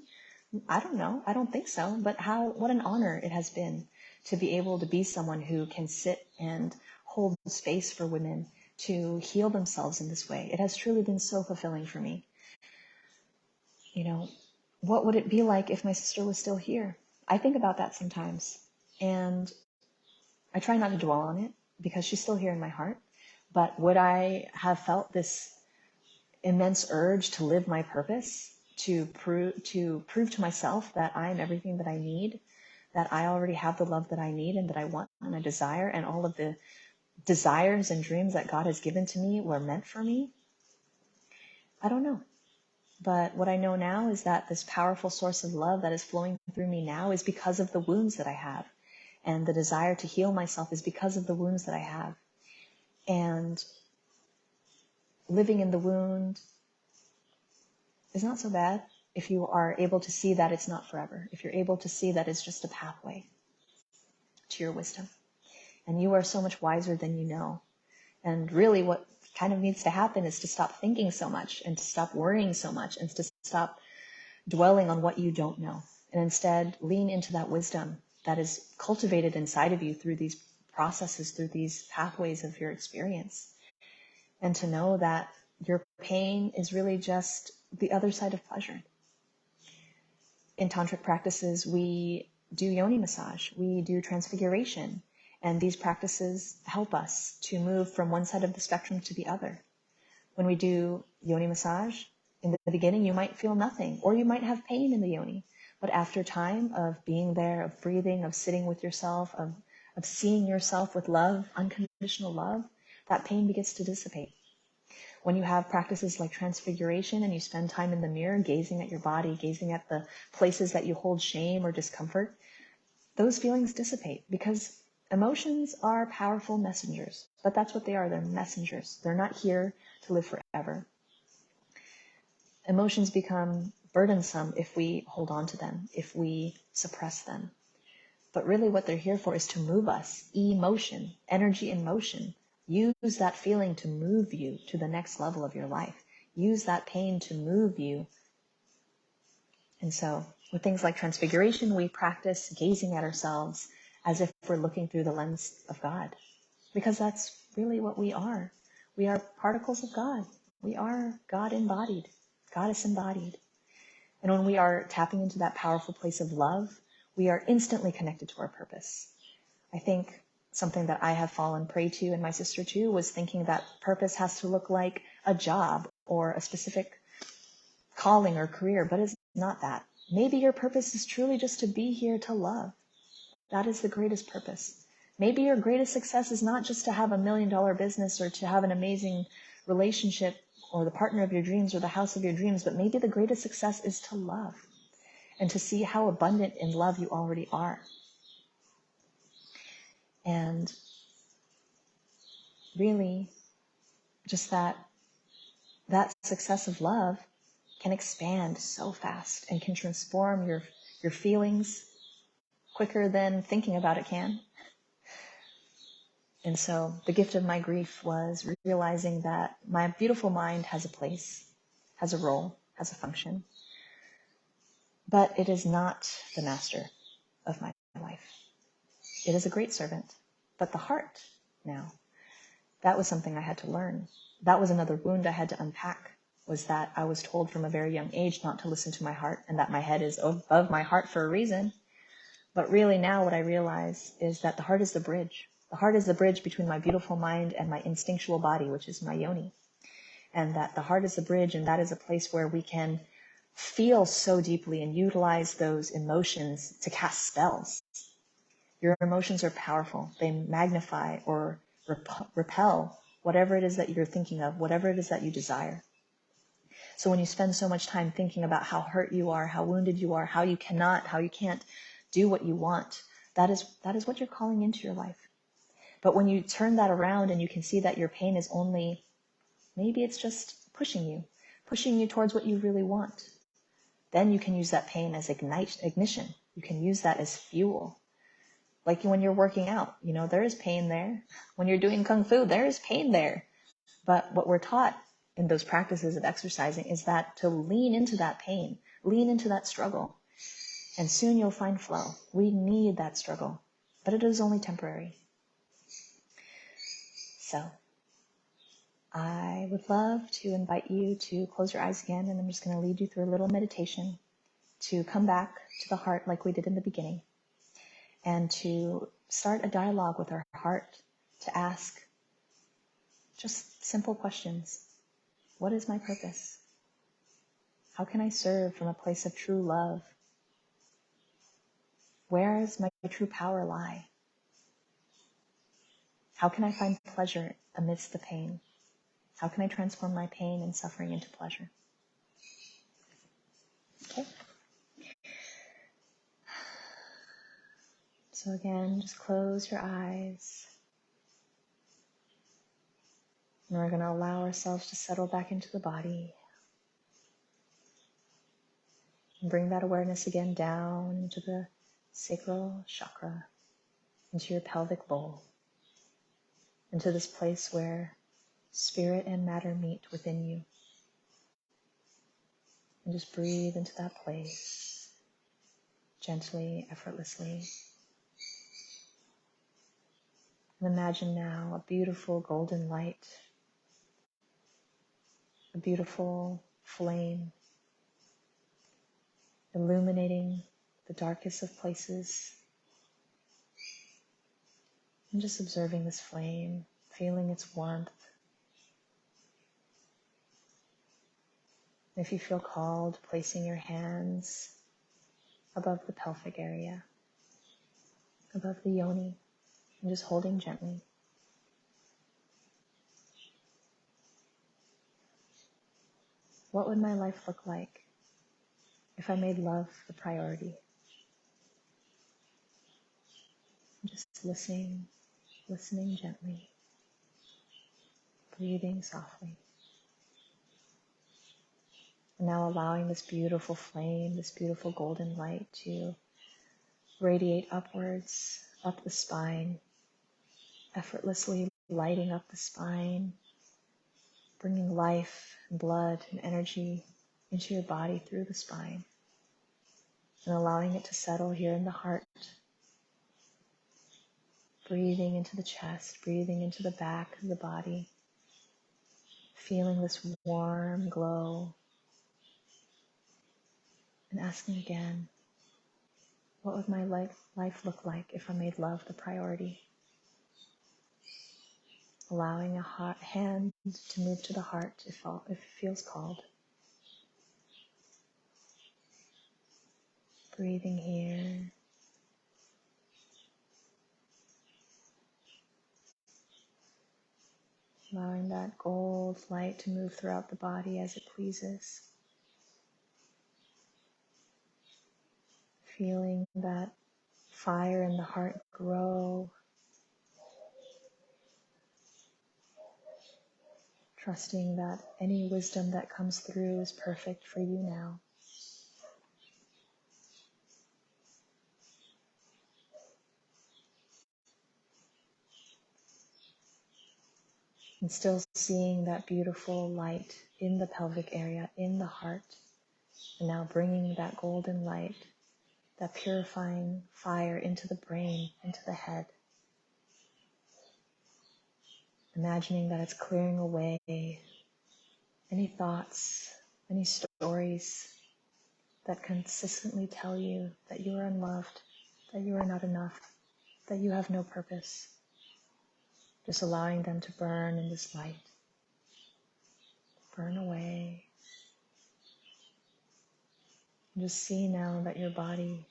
I don't know. I don't think so. But what an honor it has been to be able to be someone who can sit and hold space for women to heal themselves in this way. It has truly been so fulfilling for me. What would it be like if my sister was still here? I think about that sometimes. And I try not to dwell on it because she's still here in my heart. But would I have felt this immense urge to live my purpose, to prove to myself that I am everything that I need, that I already have the love that I need and that I want and I desire, and all of the desires and dreams that God has given to me were meant for me? I don't know. But what I know now is that this powerful source of love that is flowing through me now is because of the wounds that I have. And the desire to heal myself is because of the wounds that I have. And living in the wound is not so bad if you are able to see that it's not forever. If you're able to see that it's just a pathway to your wisdom. And you are so much wiser than you know. And really what kind of needs to happen is to stop thinking so much and to stop worrying so much and to stop dwelling on what you don't know. And instead lean into that wisdom that is cultivated inside of you through these processes, through these pathways of your experience. And to know that your pain is really just the other side of pleasure. In tantric practices, we do yoni massage, we do transfiguration, and these practices help us to move from one side of the spectrum to the other. When we do yoni massage, in the beginning you might feel nothing, or you might have pain in the yoni. But after time of being there, of breathing, of sitting with yourself, of seeing yourself with love, unconditional love, that pain begins to dissipate. When you have practices like transfiguration and you spend time in the mirror, gazing at your body, gazing at the places that you hold shame or discomfort, those feelings dissipate because emotions are powerful messengers. But that's what they are. They're messengers. They're not here to live forever. Emotions become burdensome if we hold on to them, if we suppress them. But really what they're here for is to move us. Emotion, energy in motion. Use that feeling to move you to the next level of your life. Use that pain to move you. And so with things like transfiguration, we practice gazing at ourselves as if we're looking through the lens of God. Because that's really what we are. We are particles of God. We are God embodied, Goddess embodied. And when we are tapping into that powerful place of love, we are instantly connected to our purpose. I think something that I have fallen prey to, and my sister too, was thinking that purpose has to look like a job or a specific calling or career, but it's not that. Maybe your purpose is truly just to be here to love. That is the greatest purpose. Maybe your greatest success is not just to have $1 million business or to have an amazing relationship or the partner of your dreams or the house of your dreams, but maybe the greatest success is to love and to see how abundant in love you already are. And really, just that success of love can expand so fast and can transform your feelings quicker than thinking about it can. And so the gift of my grief was realizing that my beautiful mind has a place, has a role, has a function, but it is not the master of my life. It is a great servant, but the heart now, that was something I had to learn. That was another wound I had to unpack, was that I was told from a very young age not to listen to my heart and that my head is above my heart for a reason. But really now what I realize is that the heart is the bridge. The heart is the bridge between my beautiful mind and my instinctual body, which is my yoni. And that the heart is the bridge, and that is a place where we can feel so deeply and utilize those emotions to cast spells. Your emotions are powerful. They magnify or repel whatever it is that you're thinking of, whatever it is that you desire. So when you spend so much time thinking about how hurt you are, how wounded you are, how you can't do what you want, that is what you're calling into your life. But when you turn that around and you can see that your pain is only, maybe it's just pushing you towards what you really want, then you can use that pain as ignition. You can use that as fuel. Like when you're working out, there is pain there. When you're doing Kung Fu, there is pain there. But what we're taught in those practices of exercising is that to lean into that pain, lean into that struggle, and soon you'll find flow. We need that struggle, but it is only temporary. So I would love to invite you to close your eyes again, and I'm just going to lead you through a little meditation to come back to the heart like we did in the beginning, and to start a dialogue with our heart, to ask just simple questions. What is my purpose? How can I serve from a place of true love? Where does my true power lie? How can I find pleasure amidst the pain? How can I transform my pain and suffering into pleasure? Okay. So again, just close your eyes. And we're going to allow ourselves to settle back into the body. And bring that awareness again down into the sacral chakra, into your pelvic bowl, into this place where spirit and matter meet within you. And just breathe into that place, gently, effortlessly. And imagine now a beautiful golden light, a beautiful flame, illuminating the darkest of places. And just observing this flame, feeling its warmth. If you feel called, placing your hands above the pelvic area, above the yoni, and just holding gently. What would my life look like if I made love the priority? Just listening gently, breathing softly. And now allowing this beautiful flame, this beautiful golden light to radiate upwards, up the spine, effortlessly lighting up the spine, bringing life and blood and energy into your body through the spine, and allowing it to settle here in the heart. Breathing into the chest, breathing into the back of the body, feeling this warm glow, and asking again, what would my life look like if I made love the priority? Allowing a hand to move to the heart if it feels called. Breathing here. Allowing that gold light to move throughout the body as it pleases. Feeling that fire in the heart grow. Trusting that any wisdom that comes through is perfect for you now. And still seeing that beautiful light in the pelvic area, in the heart. And now bringing that golden light, that purifying fire into the brain, into the head. Imagining that it's clearing away any thoughts, any stories that consistently tell you that you are unloved, that you are not enough, that you have no purpose. Just allowing them to burn in this light. Burn away. And just see now that your body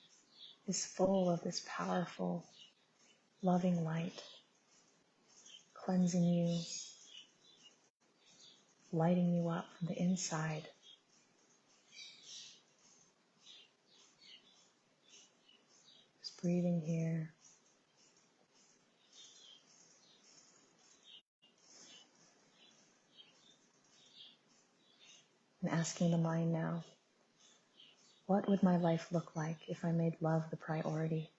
is full of this powerful, loving light, cleansing you, lighting you up from the inside, Just breathing here. And asking the mind now, what would my life look like if I made love the priority?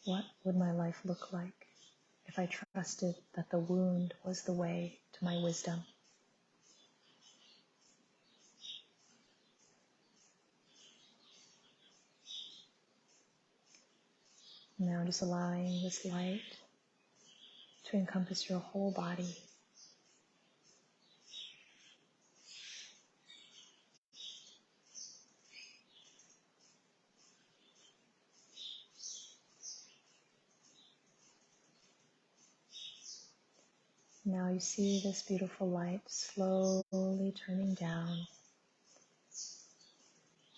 What would my life look like if I trusted that the wound was the way to my wisdom? Now just allowing this light to encompass your whole body. Now you see this beautiful light slowly turning down,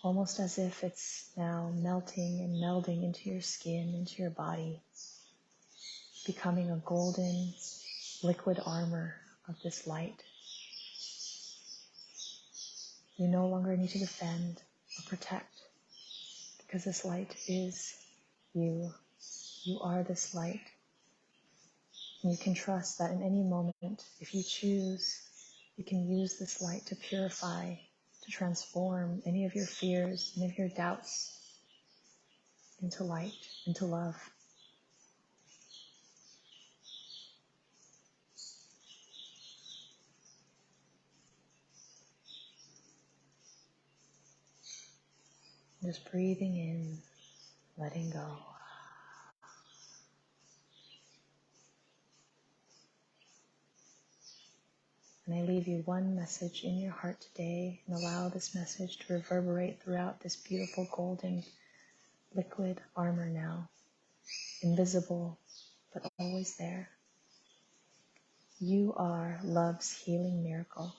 almost as if it's now melting and melding into your skin, into your body, becoming a golden liquid armor of this light. You no longer need to defend or protect, because this light is you. You are this light. And you can trust that in any moment, if you choose, you can use this light to purify, to transform any of your fears, any of your doubts into light, into love. Just breathing in, letting go. And I leave you one message in your heart today, and allow this message to reverberate throughout this beautiful golden liquid armor now, invisible, but always there. You are love's healing miracle.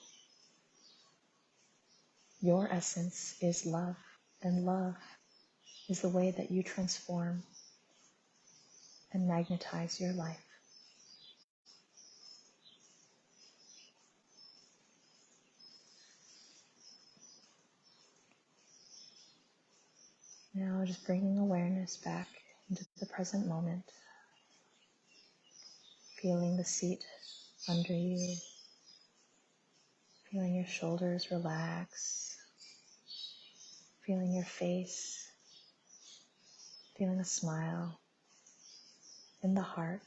Your essence is love, and love is the way that you transform and magnetize your life. Now just bringing awareness back into the present moment, feeling the seat under you, feeling your shoulders relax, feeling your face, feeling a smile in the heart,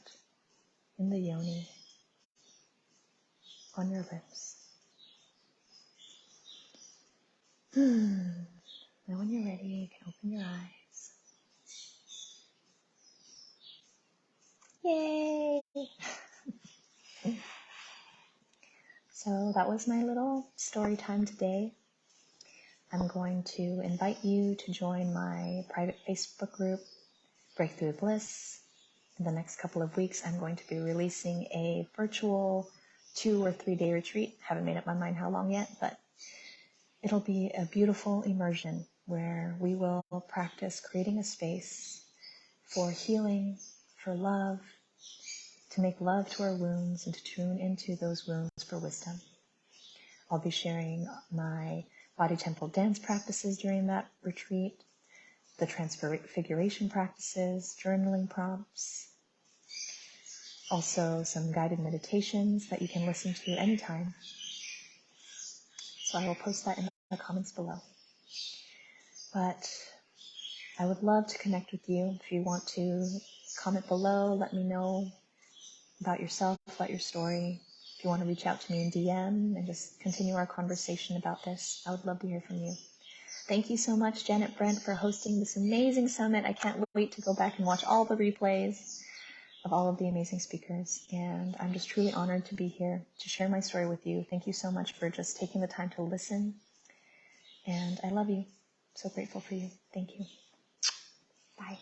in the yoni, on your lips. Now when you're ready, you can open your eyes. Yay! So that was my little story time today. I'm going to invite you to join my private Facebook group, Breakthrough Bliss. In the next couple of weeks, I'm going to be releasing a virtual 2 or 3 day retreat. Haven't made up my mind how long yet, but it'll be a beautiful immersion where we will practice creating a space for healing, for love, to make love to our wounds and to tune into those wounds for wisdom. I'll be sharing my body temple dance practices during that retreat, the transfiguration practices, journaling prompts, also some guided meditations that you can listen to anytime. So I will post that in the comments below. But I would love to connect with you. If you want to comment below, let me know about yourself, about your story. If you want to reach out to me in DM and just continue our conversation about this, I would love to hear from you. Thank you so much, Janet Brent, for hosting this amazing summit. I can't wait to go back and watch all the replays of all of the amazing speakers. And I'm just truly honored to be here to share my story with you. Thank you so much for just taking the time to listen. And I love you. So grateful for you. Thank you. Bye.